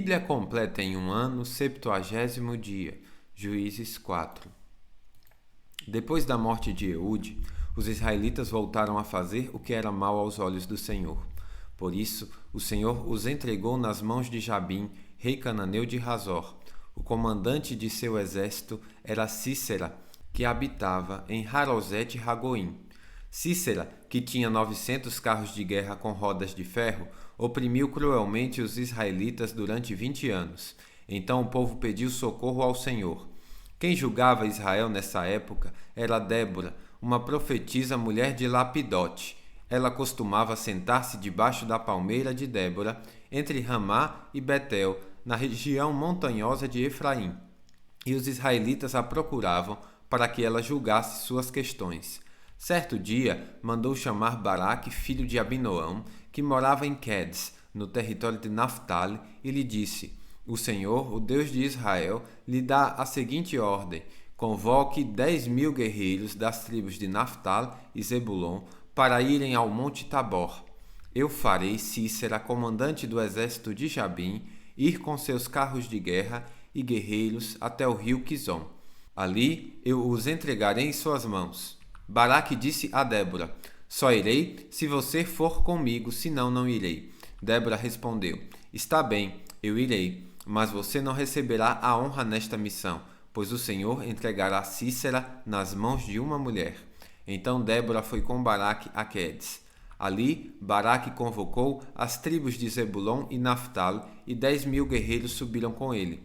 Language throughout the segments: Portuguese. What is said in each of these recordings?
Bíblia completa em um ano, 70º dia. Juízes 4. Depois da morte de Eude, os israelitas voltaram a fazer o que era mal aos olhos do Senhor. Por isso, o Senhor os entregou nas mãos de Jabim, rei cananeu de Hazor. O comandante de seu exército era Sísera, que habitava em Harosete-Ragoim. Sísera, que tinha 900 carros de guerra com rodas de ferro, oprimiu cruelmente os israelitas durante 20 anos. Então o povo pediu socorro ao Senhor. Quem julgava Israel nessa época era Débora, uma profetisa mulher de Lapidote. Ela costumava sentar-se debaixo da palmeira de Débora, entre Ramá e Betel, na região montanhosa de Efraim. E os israelitas a procuravam para que ela julgasse suas questões. Certo dia, mandou chamar Baraque, filho de Abinoão, que morava em Quedes, no território de Naftali, e lhe disse: O Senhor, o Deus de Israel, lhe dá a seguinte ordem: convoque 10.000 guerreiros das tribos de Naftali e Zebulon para irem ao Monte Tabor. Eu farei Sísera, comandante do exército de Jabim, ir com seus carros de guerra e guerreiros até o rio Quizon. Ali eu os entregarei em suas mãos. Baraque disse a Débora: Só irei se você for comigo, senão não irei. Débora respondeu: Está bem, eu irei, mas você não receberá a honra nesta missão, pois o Senhor entregará Sísera nas mãos de uma mulher. Então Débora foi com Baraque a Quedes. Ali, Baraque convocou as tribos de Zebulon e Naftali, e 10.000 guerreiros subiram com ele.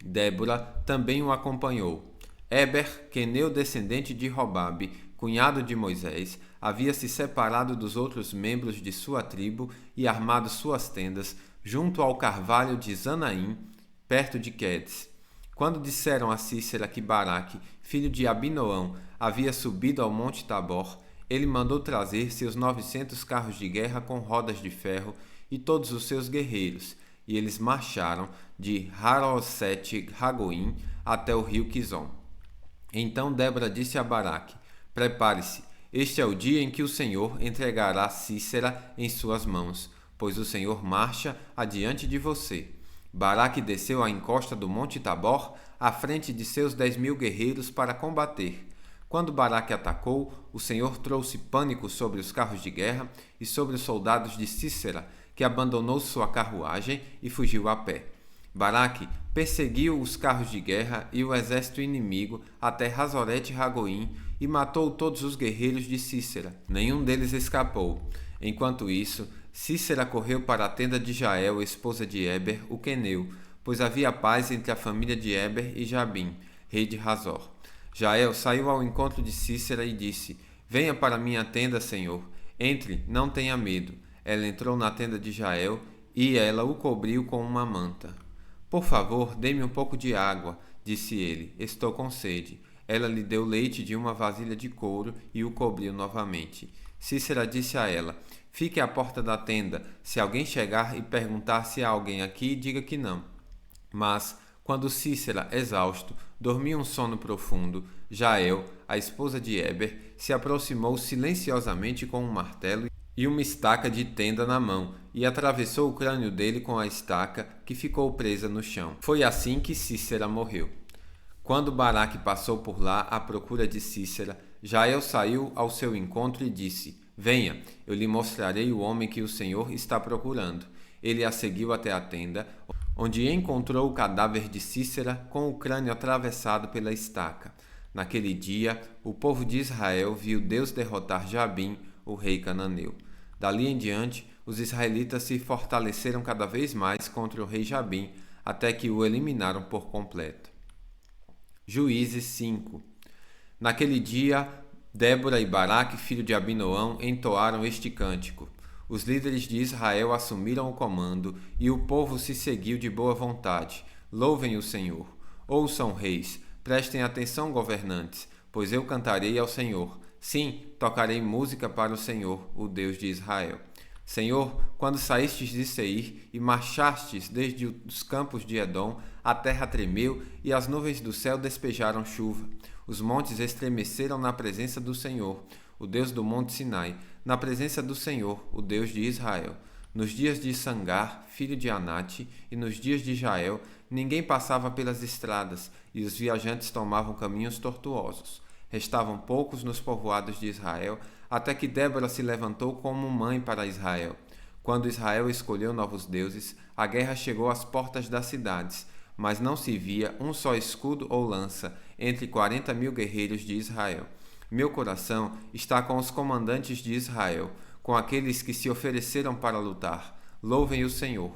Débora também o acompanhou. Éber, queneu descendente de Robabe, cunhado de Moisés, havia se separado dos outros membros de sua tribo e armado suas tendas junto ao carvalho de Zanaim, perto de Quedes. Quando disseram a Sísera que Baraque, filho de Abinoão, havia subido ao monte Tabor, ele mandou trazer seus 900 carros de guerra com rodas de ferro e todos os seus guerreiros, e eles marcharam de Harosete-Ragoim até o rio Quizon. Então Débora disse a Baraque: Prepare-se, este é o dia em que o Senhor entregará Sísera em suas mãos, pois o Senhor marcha adiante de você. Baraque desceu à encosta do monte Tabor, à frente de seus 10.000 guerreiros para combater. Quando Baraque atacou, o Senhor trouxe pânico sobre os carros de guerra e sobre os soldados de Sísera, que abandonou sua carruagem e fugiu a pé. Baraque perseguiu os carros de guerra e o exército inimigo até Hazorete-Ragoim e matou todos os guerreiros de Sísera. Nenhum deles escapou. Enquanto isso, Sísera correu para a tenda de Jael, esposa de Éber, o queneu, pois havia paz entre a família de Éber e Jabim, rei de Hazor. Jael saiu ao encontro de Sísera e disse: Venha para minha tenda, Senhor. Entre, não tenha medo. Ela entrou na tenda de Jael e ela o cobriu com uma manta. Por favor, dê-me um pouco de água, disse ele. Estou com sede. Ela lhe deu leite de uma vasilha de couro e o cobriu novamente. Sísera disse a ela: Fique à porta da tenda. Se alguém chegar e perguntar se há alguém aqui, diga que não. Mas, quando Sísera, exausto, dormia um sono profundo, Jael, a esposa de Éber, se aproximou silenciosamente com um martelo e uma estaca de tenda na mão, e atravessou o crânio dele com a estaca, que ficou presa no chão. Foi assim que Sísera morreu. Quando Baraque passou por lá à procura de Sísera, Jael saiu ao seu encontro e disse: Venha, eu lhe mostrarei o homem que o Senhor está procurando. Ele a seguiu até a tenda, onde encontrou o cadáver de Sísera com o crânio atravessado pela estaca. Naquele dia, o povo de Israel viu Deus derrotar Jabim, o rei cananeu. Dali em diante, os israelitas se fortaleceram cada vez mais contra o rei Jabim, até que o eliminaram por completo. Juízes 5. Naquele dia, Débora e Baraque, filho de Abinoão, entoaram este cântico. Os líderes de Israel assumiram o comando, e o povo se seguiu de boa vontade. Louvem o Senhor. Ouçam, reis, prestem atenção, governantes, pois eu cantarei ao Senhor. Sim, tocarei música para o Senhor, o Deus de Israel. Senhor, quando saístes de Seir e marchastes desde os campos de Edom, a terra tremeu e as nuvens do céu despejaram chuva. Os montes estremeceram na presença do Senhor, o Deus do monte Sinai, na presença do Senhor, o Deus de Israel. Nos dias de Sangar, filho de Anate, e nos dias de Jael, ninguém passava pelas estradas, e os viajantes tomavam caminhos tortuosos. Restavam poucos nos povoados de Israel, até que Débora se levantou como mãe para Israel. Quando Israel escolheu novos deuses, a guerra chegou às portas das cidades, mas não se via um só escudo ou lança entre 40.000 guerreiros de Israel. Meu coração está com os comandantes de Israel, com aqueles que se ofereceram para lutar. Louvem o Senhor.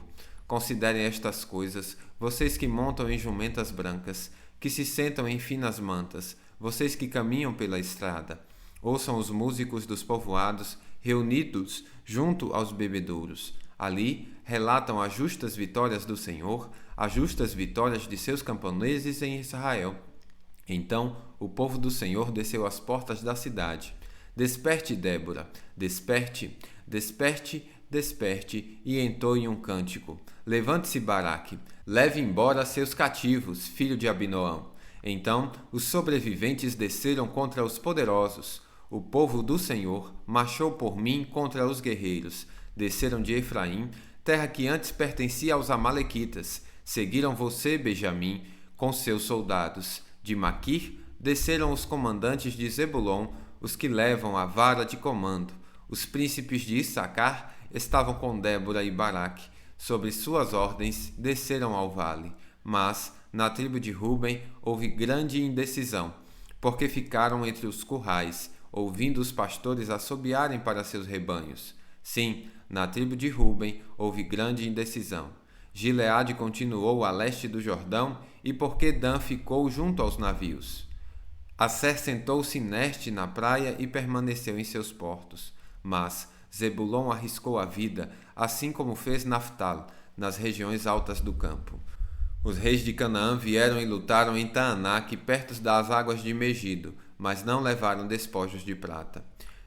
Considerem estas coisas, vocês que montam em jumentas brancas, que se sentam em finas mantas, vocês que caminham pela estrada. Ouçam os músicos dos povoados, reunidos junto aos bebedouros. Ali relatam as justas vitórias do Senhor, as justas vitórias de seus camponeses em Israel. Então o povo do Senhor desceu às portas da cidade. Desperte, Débora, desperte, desperte, desperte, e entoe um cântico. Levante-se, Baraque, leve embora seus cativos, filho de Abinoão. Então os sobreviventes desceram contra os poderosos. O povo do Senhor marchou por mim contra os guerreiros. Desceram de Efraim, terra que antes pertencia aos amalequitas. Seguiram você, Benjamim, com seus soldados. De Maquir desceram os comandantes de Zebulon, os que levam a vara de comando. Os príncipes de Issacar estavam com Débora e Baraque. Sobre suas ordens desceram ao vale. Mas na tribo de Ruben houve grande indecisão, porque ficaram entre os currais, ouvindo os pastores assobiarem para seus rebanhos. Sim, na tribo de Ruben houve grande indecisão. Gileade continuou a leste do Jordão, e porque Dan ficou junto aos navios. Asser sentou-se inerte na praia e permaneceu em seus portos. Mas Zebulon arriscou a vida, assim como fez Naftal, nas regiões altas do campo. Os reis de Canaã vieram e lutaram em Taanaque, perto das águas de Megido, mas não levaram despojos de prata.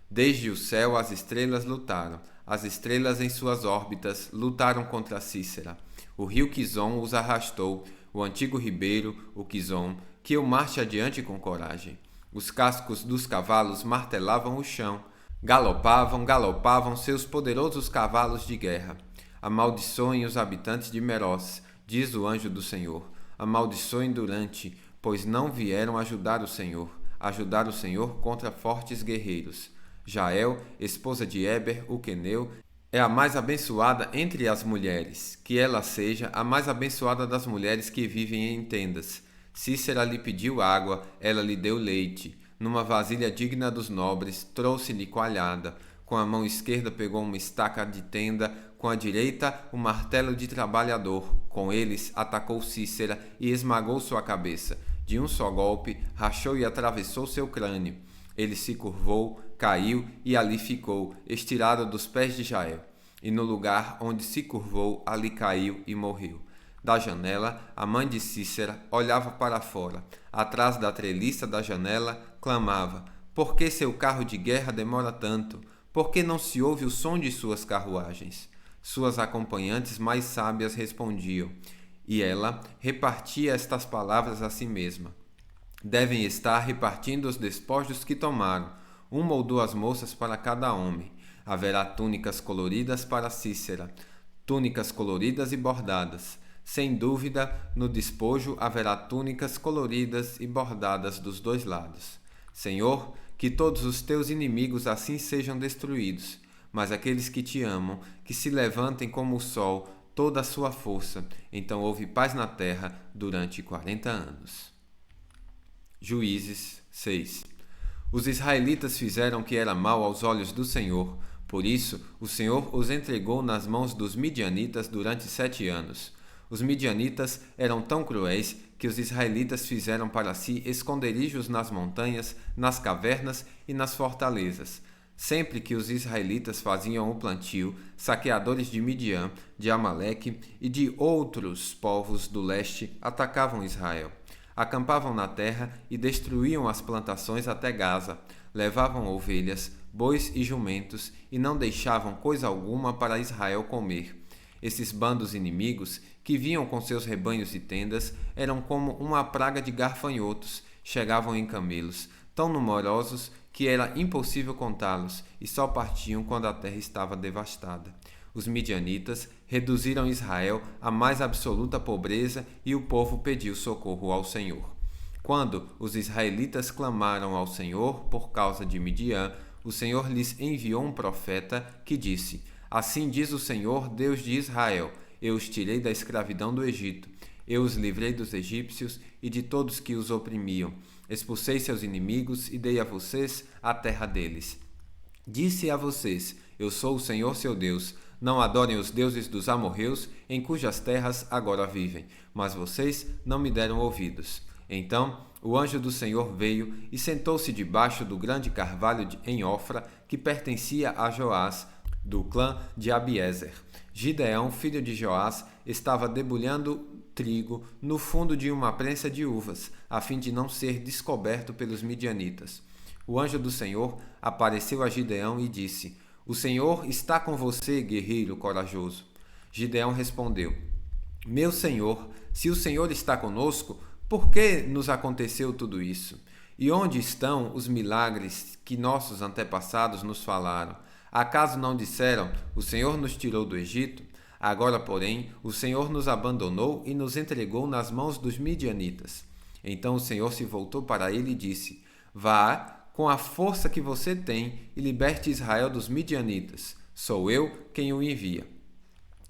Desde o céu as estrelas lutaram, as estrelas em suas órbitas lutaram contra Cícera. O rio Quizon os arrastou, o antigo ribeiro, o Quizon, que eu marche adiante com coragem. Os cascos dos cavalos martelavam o chão. Galopavam, galopavam seus poderosos cavalos de guerra. Amaldiçoem os habitantes de Meroz, diz o anjo do Senhor. Amaldiçoem Durante, pois não vieram ajudar o Senhor contra fortes guerreiros. Jael, esposa de Eber, o queneu, é a mais abençoada entre as mulheres, que ela seja a mais abençoada das mulheres que vivem em tendas. Cícera lhe pediu água, ela lhe deu leite. Numa vasilha digna dos nobres, trouxe-lhe coalhada. Com a mão esquerda pegou uma estaca de tenda, com a direita um martelo de trabalhador. Com eles atacou Cícera e esmagou sua cabeça. De um só golpe, rachou e atravessou seu crânio. Ele se curvou, caiu e ali ficou, estirado dos pés de Jael. E no lugar onde se curvou, ali caiu e morreu. Da janela, a mãe de Cícera olhava para fora. Atrás da treliça da janela, clamava: por que seu carro de guerra demora tanto? Por que não se ouve o som de suas carruagens? Suas acompanhantes mais sábias respondiam, e ela repartia estas palavras a si mesma: devem estar repartindo os despojos que tomaram, uma ou duas moças para cada homem. Haverá túnicas coloridas para Cícera, túnicas coloridas e bordadas. Sem dúvida, no despojo haverá túnicas coloridas e bordadas dos dois lados. Senhor, que todos os teus inimigos assim sejam destruídos, mas aqueles que te amam, que se levantem como o sol, toda a sua força. Então houve paz na terra durante 40 anos. Juízes 6. Os israelitas fizeram o que era mal aos olhos do Senhor. Por isso, o Senhor os entregou nas mãos dos midianitas durante 7 anos. Os midianitas eram tão cruéis que os israelitas fizeram para si esconderijos nas montanhas, nas cavernas e nas fortalezas. Sempre que os israelitas faziam o plantio, saqueadores de Midian, de Amaleque e de outros povos do leste atacavam Israel. Acampavam na terra e destruíam as plantações até Gaza. Levavam ovelhas, bois e jumentos e não deixavam coisa alguma para Israel comer. Esses bandos inimigos, que vinham com seus rebanhos e tendas, eram como uma praga de gafanhotos, chegavam em camelos, tão numerosos que era impossível contá-los, e só partiam quando a terra estava devastada. Os midianitas reduziram Israel à mais absoluta pobreza e o povo pediu socorro ao Senhor. Quando os israelitas clamaram ao Senhor por causa de Midian, o Senhor lhes enviou um profeta que disse: Assim diz o Senhor, Deus de Israel: Eu os tirei da escravidão do Egito. Eu os livrei dos egípcios e de todos que os oprimiam. Expulsei seus inimigos e dei a vocês a terra deles. Disse a vocês: Eu sou o Senhor seu Deus. Não adorem os deuses dos amorreus, em cujas terras agora vivem. Mas vocês não me deram ouvidos. Então o anjo do Senhor veio e sentou-se debaixo do grande carvalho em Ofra, que pertencia a Joás, do clã de Abiezer. Gideão, filho de Joás, estava debulhando trigo no fundo de uma prensa de uvas, a fim de não ser descoberto pelos midianitas. O anjo do Senhor apareceu a Gideão e disse: O Senhor está com você, guerreiro corajoso. Gideão respondeu: Meu Senhor, se o Senhor está conosco, por que nos aconteceu tudo isso? E onde estão os milagres que nossos antepassados nos falaram? Acaso não disseram: O Senhor nos tirou do Egito? Agora, porém, o Senhor nos abandonou e nos entregou nas mãos dos midianitas. Então o Senhor se voltou para ele e disse: Vá, com a força que você tem, e liberte Israel dos midianitas. Sou eu quem o envia.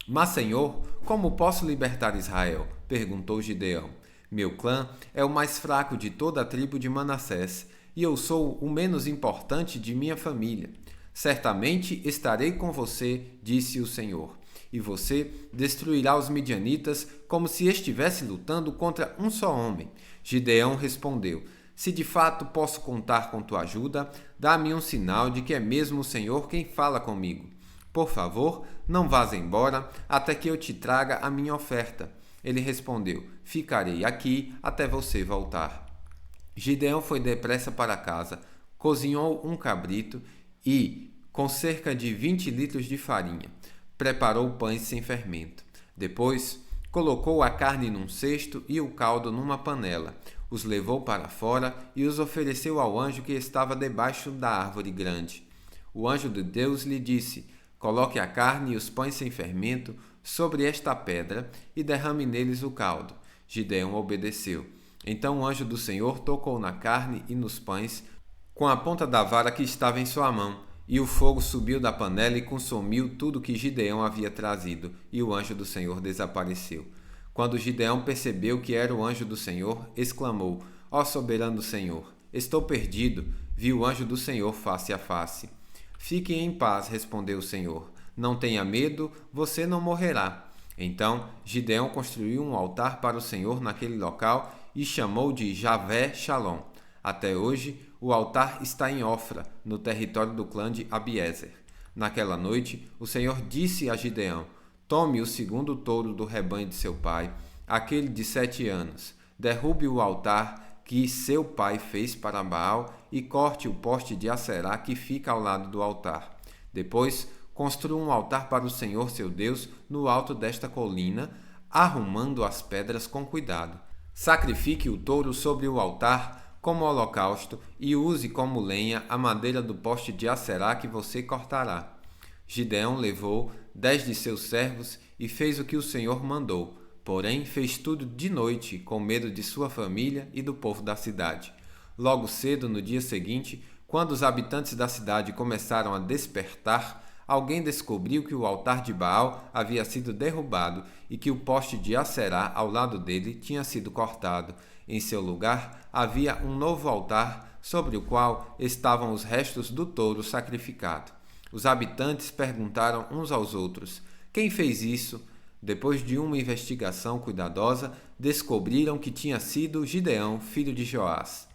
Mas, Senhor, como posso libertar Israel? Perguntou Gideão. Meu clã é o mais fraco de toda a tribo de Manassés, e eu sou o menos importante de minha família. Certamente estarei com você, disse o Senhor, e você destruirá os midianitas como se estivesse lutando contra um só homem. Gideão respondeu: Se de fato posso contar com tua ajuda, dá-me um sinal de que é mesmo o Senhor quem fala comigo. Por favor, não vás embora até que eu te traga a minha oferta. Ele respondeu: Ficarei aqui até você voltar. Gideão foi depressa para casa, cozinhou um cabrito e, com cerca de 20 litros de farinha, preparou pães sem fermento. Depois, colocou a carne num cesto e o caldo numa panela. Os levou para fora e os ofereceu ao anjo que estava debaixo da árvore grande. O anjo de Deus lhe disse: Coloque a carne e os pães sem fermento sobre esta pedra e derrame neles o caldo. Gideão obedeceu. Então o anjo do Senhor tocou na carne e nos pães com a ponta da vara que estava em sua mão, e o fogo subiu da panela e consumiu tudo que Gideão havia trazido, e o anjo do Senhor desapareceu. Quando Gideão percebeu que era o anjo do Senhor, exclamou: Ó soberano Senhor, estou perdido. Vi o anjo do Senhor face a face. Fique em paz, respondeu o Senhor. Não tenha medo, você não morrerá. Então Gideão construiu um altar para o Senhor naquele local e chamou de Javé Shalom. Até hoje, o altar está em Ofra, no território do clã de Abiezer. Naquela noite, o Senhor disse a Gideão: Tome o segundo touro do rebanho de seu pai, aquele de 7 anos. Derrube o altar que seu pai fez para Baal e corte o poste de Aserá que fica ao lado do altar. Depois, construa um altar para o Senhor seu Deus no alto desta colina, arrumando as pedras com cuidado. Sacrifique o touro sobre o altar como holocausto e use como lenha a madeira do poste de Aserá que você cortará. Gideão levou 10 de seus servos e fez o que o Senhor mandou, porém fez tudo de noite, com medo de sua família e do povo da cidade. Logo cedo, no dia seguinte, quando os habitantes da cidade começaram a despertar, alguém descobriu que o altar de Baal havia sido derrubado e que o poste de Aserá ao lado dele tinha sido cortado. Em seu lugar havia um novo altar sobre o qual estavam os restos do touro sacrificado. Os habitantes perguntaram uns aos outros: Quem fez isso? Depois de uma investigação cuidadosa, descobriram que tinha sido Gideão, filho de Joás.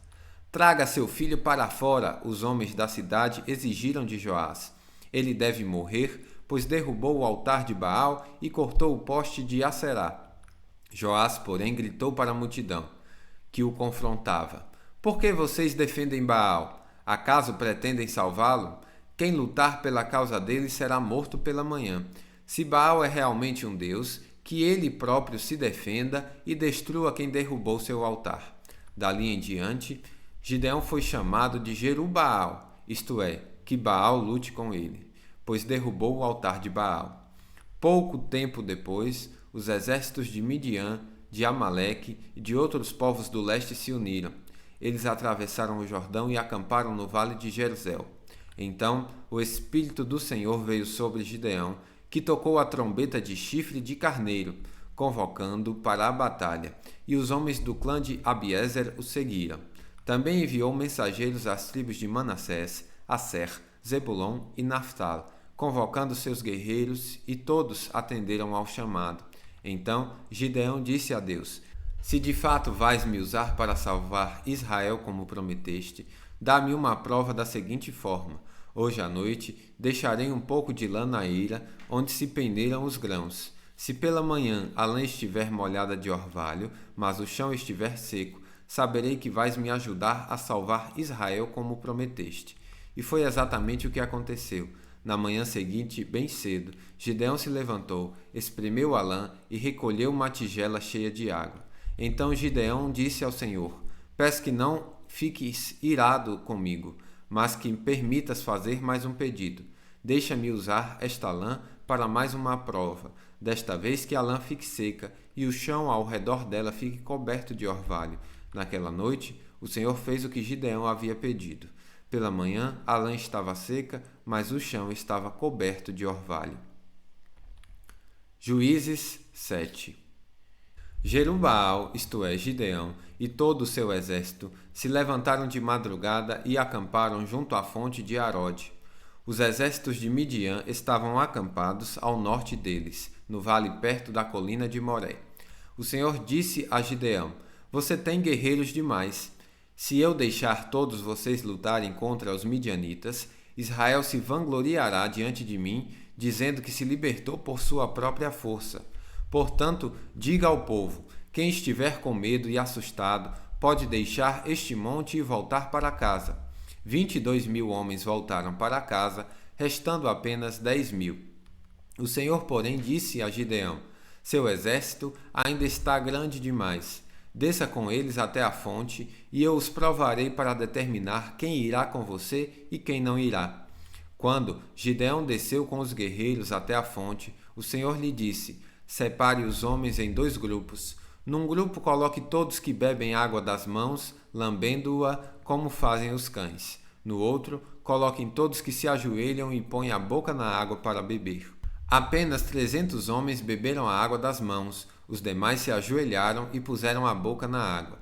Traga seu filho para fora, os homens da cidade exigiram de Joás. Ele deve morrer, pois derrubou o altar de Baal e cortou o poste de Aserá. Joás, porém, gritou para a multidão, que o confrontava: Por que vocês defendem Baal? Acaso pretendem salvá-lo? Quem lutar pela causa dele será morto pela manhã. Se Baal é realmente um deus, que ele próprio se defenda e destrua quem derrubou seu altar. Dali em diante, Gideão foi chamado de Jerubaal, isto é, que Baal lute com ele, pois derrubou o altar de Baal. Pouco tempo depois, os exércitos de Midian, de Amaleque e de outros povos do leste se uniram. Eles atravessaram o Jordão e acamparam no vale de Jerzel. Então o Espírito do Senhor veio sobre Gideão, que tocou a trombeta de chifre de carneiro, convocando para a batalha, e os homens do clã de Abiezer o seguiram. Também enviou mensageiros às tribos de Manassés, Asser, Zebulon e Naftali, convocando seus guerreiros, e todos atenderam ao chamado. Então Gideão disse a Deus: Se de fato vais me usar para salvar Israel como prometeste, dá-me uma prova da seguinte forma: hoje à noite deixarei um pouco de lã na eira, onde se pendeiram os grãos. Se pela manhã a lã estiver molhada de orvalho, mas o chão estiver seco, saberei que vais me ajudar a salvar Israel como prometeste. E foi exatamente o que aconteceu. Na manhã seguinte, bem cedo, Gideão se levantou, espremeu a lã e recolheu uma tigela cheia de água. Então Gideão disse ao Senhor: Peço que não fiques irado comigo, mas que me permitas fazer mais um pedido. Deixa-me usar esta lã para mais uma prova, desta vez que a lã fique seca e o chão ao redor dela fique coberto de orvalho. Naquela noite, o Senhor fez o que Gideão havia pedido. Pela manhã, a lã estava seca, mas o chão estava coberto de orvalho. Juízes 7. Jerubbaal, isto é, Gideão, e todo o seu exército, se levantaram de madrugada e acamparam junto à fonte de Arode. Os exércitos de Midian estavam acampados ao norte deles, no vale perto da colina de Moré. O Senhor disse a Gideão: Você tem guerreiros demais. Se eu deixar todos vocês lutarem contra os midianitas, Israel se vangloriará diante de mim, dizendo que se libertou por sua própria força. Portanto, diga ao povo: quem estiver com medo e assustado, pode deixar este monte e voltar para casa. 22.000 homens voltaram para casa, restando apenas 10.000. O Senhor, porém, disse a Gideão: Seu exército ainda está grande demais. Desça com eles até a fonte, e eu os provarei para determinar quem irá com você e quem não irá. Quando Gideão desceu com os guerreiros até a fonte, o Senhor lhe disse: Separe os homens em 2 grupos. Num grupo coloque todos que bebem água das mãos, lambendo-a como fazem os cães. No outro, coloquem todos que se ajoelham e põem a boca na água para beber. Apenas 300 homens beberam a água das mãos, os demais se ajoelharam e puseram a boca na água.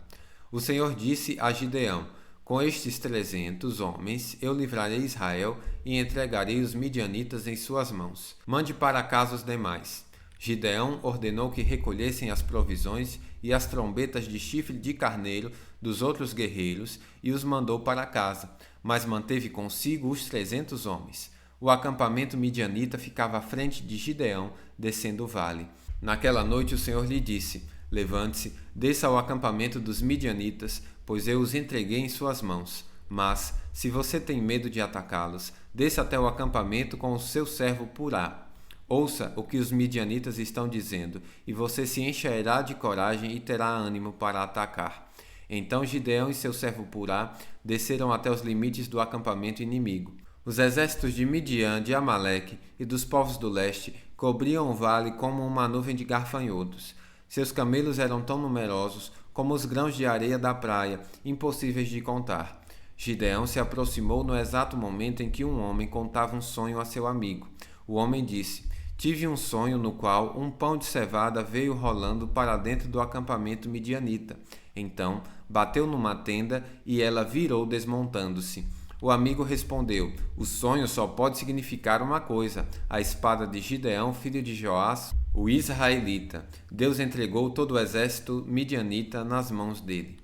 O Senhor disse a Gideão: Com estes 300 homens eu livrarei Israel e entregarei os midianitas em suas mãos. Mande para casa os demais. Gideão ordenou que recolhessem as provisões e as trombetas de chifre de carneiro dos outros guerreiros e os mandou para casa, mas manteve consigo os 300 homens. O acampamento midianita ficava à frente de Gideão, descendo o vale. Naquela noite o Senhor lhe disse: Levante-se, desça ao acampamento dos midianitas, pois eu os entreguei em suas mãos. Mas, se você tem medo de atacá-los, desça até o acampamento com o seu servo Purá. Ouça o que os midianitas estão dizendo, e você se encherá de coragem e terá ânimo para atacar. Então Gideão e seu servo Purá desceram até os limites do acampamento inimigo. Os exércitos de Midian, de Amaleque e dos povos do leste cobriam o vale como uma nuvem de gafanhotos. Seus camelos eram tão numerosos como os grãos de areia da praia, impossíveis de contar. Gideão se aproximou no exato momento em que um homem contava um sonho a seu amigo. O homem disse: Tive um sonho no qual um pão de cevada veio rolando para dentro do acampamento midianita. Então, bateu numa tenda e ela virou desmontando-se. O amigo respondeu: O sonho só pode significar uma coisa: a espada de Gideão, filho de Joás, o israelita. Deus entregou todo o exército midianita nas mãos dele.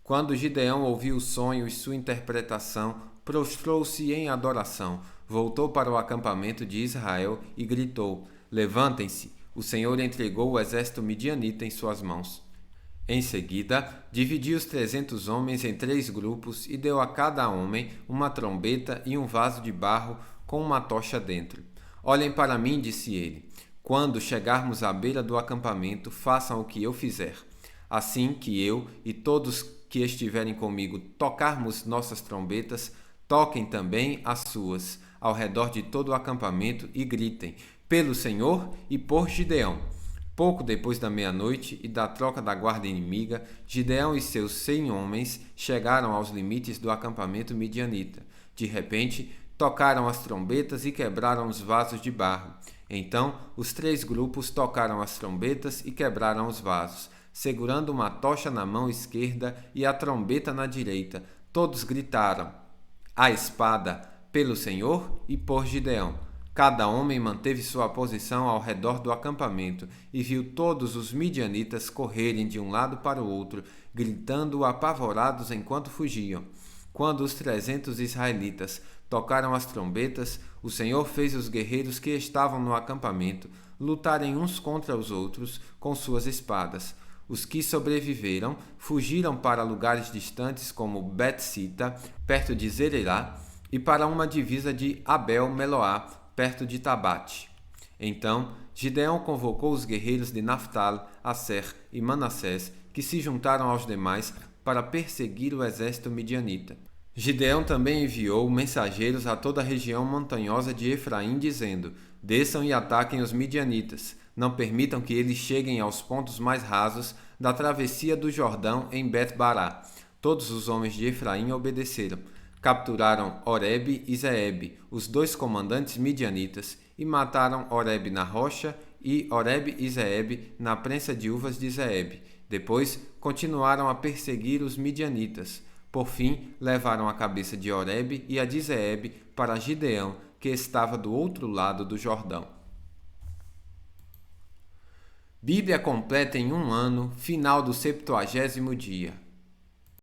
Quando Gideão ouviu o sonho e sua interpretação, prostrou-se em adoração, voltou para o acampamento de Israel e gritou: Levantem-se! O Senhor entregou o exército midianita em suas mãos. Em seguida, dividiu os 300 homens em 3 grupos e deu a cada homem uma trombeta e um vaso de barro com uma tocha dentro. Olhem para mim, disse ele. Quando chegarmos à beira do acampamento, façam o que eu fizer. Assim que eu e todos que estiverem comigo tocarmos nossas trombetas, toquem também as suas, ao redor de todo o acampamento e gritem: pelo Senhor e por Gideão. Pouco depois da meia-noite e da troca da guarda inimiga, Gideão e seus 100 homens chegaram aos limites do acampamento midianita. De repente, tocaram as trombetas e quebraram os vasos de barro. Então, os 3 grupos tocaram as trombetas e quebraram os vasos, segurando uma tocha na mão esquerda e a trombeta na direita. Todos gritaram: "A espada, pelo Senhor e por Gideão." Cada homem manteve sua posição ao redor do acampamento e viu todos os midianitas correrem de um lado para o outro, gritando apavorados enquanto fugiam. Quando os 300 israelitas tocaram as trombetas, o Senhor fez os guerreiros que estavam no acampamento lutarem uns contra os outros com suas espadas. Os que sobreviveram fugiram para lugares distantes como Bet-sita, perto de Zererá, e para uma divisa de Abel-Meloá, perto de Tabate. Então, Gideão convocou os guerreiros de Naftal, Asser e Manassés, que se juntaram aos demais para perseguir o exército midianita. Gideão também enviou mensageiros a toda a região montanhosa de Efraim, dizendo: "Desçam e ataquem os midianitas. Não permitam que eles cheguem aos pontos mais rasos da travessia do Jordão em Bet-Bará." Todos os homens de Efraim obedeceram. Capturaram Oreb e Zeeb, os 2 comandantes midianitas, e mataram Oreb na rocha e Oreb e Zeeb na prensa de uvas de Zeeb. Depois continuaram a perseguir os midianitas. Por fim, levaram a cabeça de Oreb e a de Zeeb para Gideão, que estava do outro lado do Jordão. Bíblia completa em 1 ano, final do 70º dia.